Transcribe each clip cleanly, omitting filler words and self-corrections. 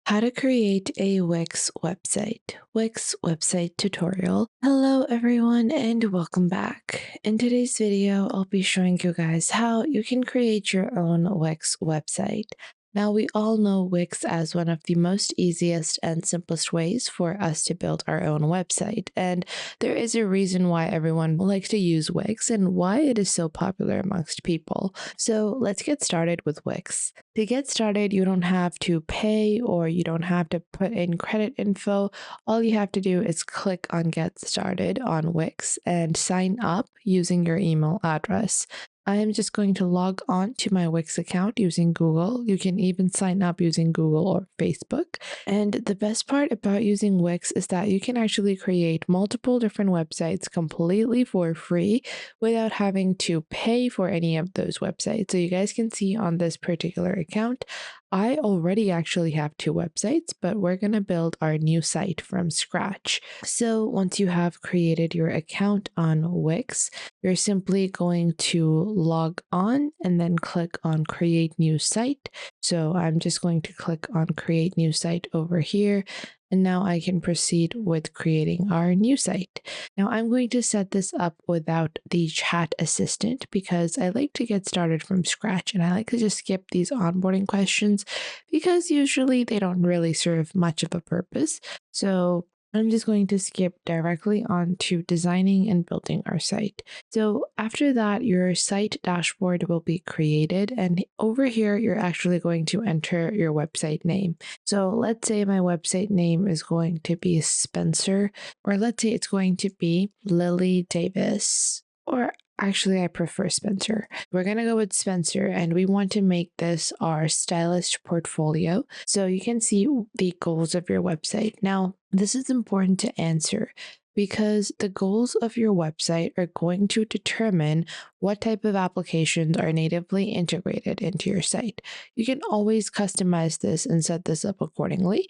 How to create a Wix website. Wix website tutorial. Hello everyone and welcome back. In today's video, I'll be showing you guys how you can create your own Wix website. Now we all know Wix as one of the most easiest and simplest ways for us to build our own website. And there is a reason why everyone likes to use Wix and why it is so popular amongst people. So let's get started with Wix. To get started, you don't have to pay or you don't have to put in credit info. All you have to do is click on Get Started on Wix and sign up using your email address. I am just going to log on to my Wix account using Google. You can even sign up using Google or Facebook. And the best part about using Wix is that you can actually create multiple different websites completely for free without having to pay for any of those websites. So you guys can see on this particular account, I already actually have two websites, but we're going to build our new site from scratch. So once you have created your account on Wix, you're simply going to log on and then click on create new site. So I'm just going to click on create new site over here. And now I can proceed with creating our new site. Now I'm going to set this up without the chat assistant because I like to get started from scratch and I like to just skip these onboarding questions because usually they don't really serve much of a purpose. So I'm just going to skip directly on to designing and building our site. So after that, your site dashboard will be created. And over here, you're actually going to enter your website name. So let's say my website name is going to be Spencer, or let's say it's going to be Lily Davis, or actually, I prefer Spencer. We're going to go with Spencer and we want to make this our stylist portfolio. So you can see the goals of your website. Now, this is important to answer because the goals of your website are going to determine what type of applications are natively integrated into your site. You can always customize this and set this up accordingly,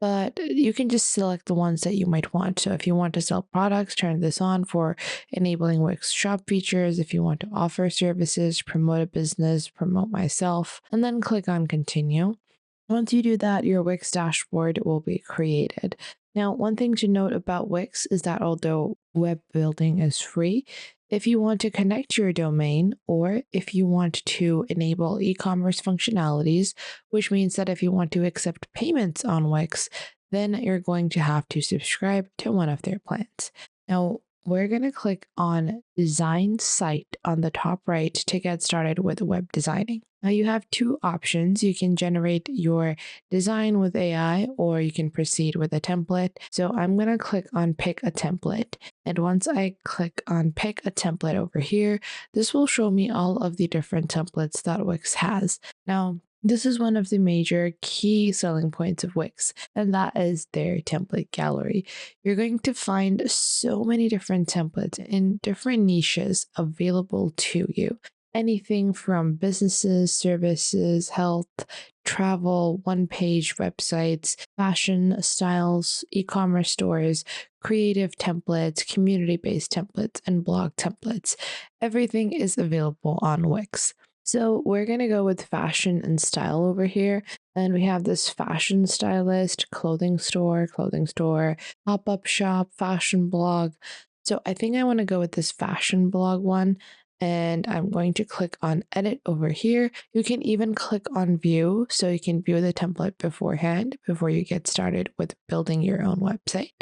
but you can just select the ones that you might want. So if you want to sell products, turn this on for enabling Wix shop features. If you want to offer services, promote a business, promote myself, and then click on continue. Once you do that, your Wix dashboard will be created. Now, one thing to note about Wix is that although web building is free, if you want to connect your domain or if you want to enable e-commerce functionalities, which means that if you want to accept payments on Wix, then you're going to have to subscribe to one of their plans. Now, we're going to click on Design Site on the top right to get started with web designing. Now you have two options. You can generate your design with AI or you can proceed with a template. So I'm going to click on pick a template. And once I click on pick a template over here, this will show me all of the different templates that Wix has. Now, this is one of the major key selling points of Wix, and that is their template gallery. You're going to find so many different templates in different niches available to you. Anything from businesses, services, health, travel, one-page websites, fashion, styles, e-commerce stores, creative templates, community-based templates, and blog templates. Everything is available on Wix. So we're going to go with fashion and style over here. And we have this fashion stylist, clothing store, pop-up shop, fashion blog. So I think I want to go with this fashion blog one. And I'm going to click on edit over here. You can even click on view so you can view the template beforehand before you get started with building your own website.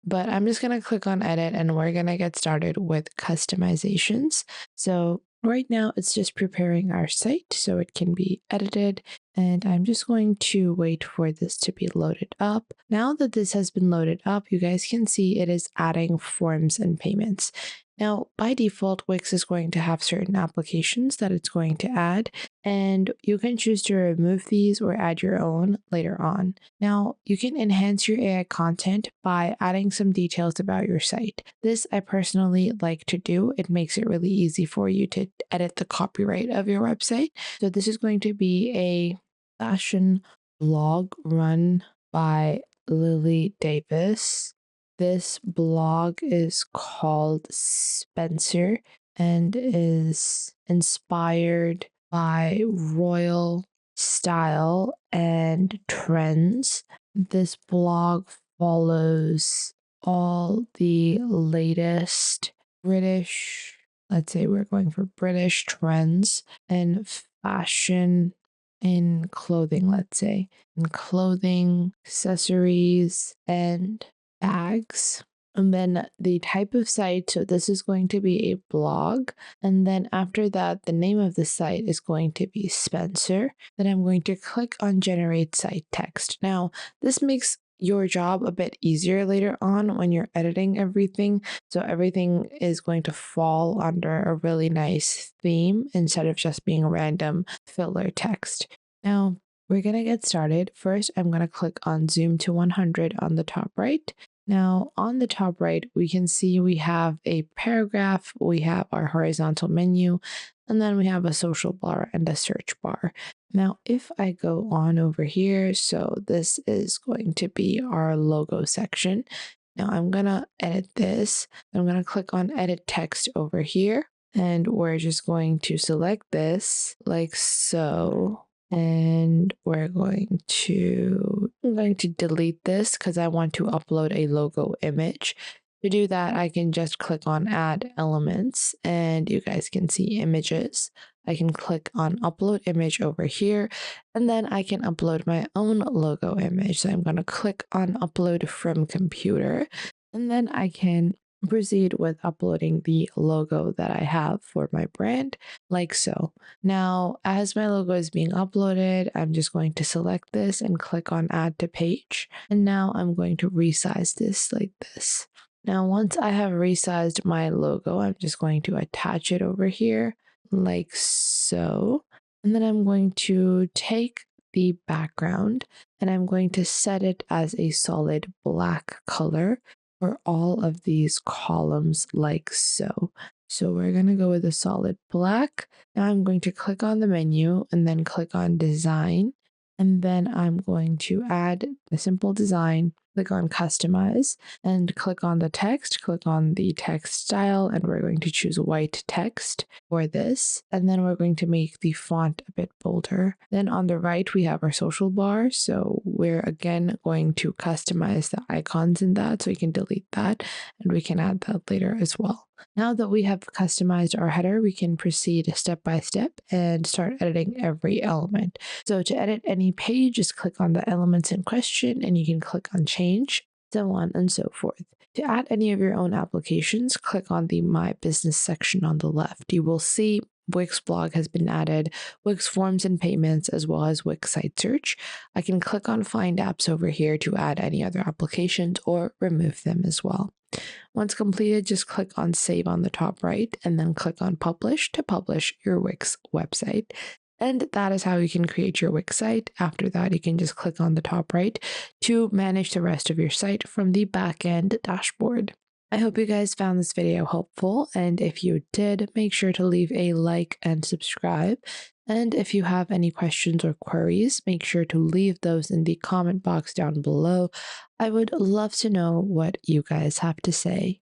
But I'm just going to click on edit and we're going to get started with customizations. So right now, it's just preparing our site so it can be edited, and I'm just going to wait for this to be loaded up. Now that this has been loaded up, you guys can see it is adding forms and payments. Now, by default, Wix is going to have certain applications that it's going to add, and you can choose to remove these or add your own later on. Now, you can enhance your AI content by adding some details about your site. This I personally like to do. It makes it really easy for you to edit the copyright of your website. So this is going to be a fashion blog run by Lily Davis. This blog is called Spencer and is inspired by royal style and trends. This blog follows all the latest British, let's say we're going for British trends and fashion in clothing, let's say, in clothing, accessories, and bags. And then the type of site, so this is going to be a blog. And then after that, the name of the site is going to be Spencer. Then I'm going to click on generate site text. Now, this makes your job a bit easier later on when you're editing everything. So everything is going to fall under a really nice theme instead of just being random filler text. Now, we're going to get started. First, I'm going to click on zoom to 100 on the top right. Now, on the top right, we can see we have a paragraph, we have our horizontal menu, and then we have a social bar and a search bar. Now, if I go on over here, so this is going to be our logo section. Now, I'm going to edit this. I'm going to click on edit text over here, and we're just going to select this like so. And I'm going to delete this because I want to upload a logo image. To do that, I can just click on add elements and you guys can see images. I can click on upload image over here and then I can upload my own logo image. So I'm going to click on upload from computer and then I can proceed with uploading the logo that I have for my brand like so. Now, as my logo is being uploaded, I'm just going to select this and click on add to page. And now I'm going to resize this like this. Now, once I have resized my logo, I'm just going to attach it over here like so. And then I'm going to take the background and I'm going to set it as a solid black color for all of these columns like so. So we're going to go with a solid black. Now I'm going to click on the menu and then click on design. And then I'm going to add a simple design, click on customize and click on the text, click on the text style, and we're going to choose white text for this. And then we're going to make the font a bit bolder. Then on the right, we have our social bar. So we're again going to customize the icons in that. So we can delete that and we can add that later as well. Now that we have customized our header, we can proceed step by step and start editing every element. So to edit any page, just click on the elements in question and you can click on change, so on and so forth. To add any of your own applications, click on the My Business section on the left. You will see Wix blog has been added, Wix forms and payments, as well as Wix site search. I can click on find apps over here to add any other applications or remove them as well. Once completed, just click on save on the top right and then click on publish to publish your Wix website. And that is how you can create your Wix site. After that, you can just click on the top right to manage the rest of your site from the backend dashboard. I hope you guys found this video helpful, and if you did, make sure to leave a like and subscribe. And if you have any questions or queries, make sure to leave those in the comment box down below. I would love to know what you guys have to say.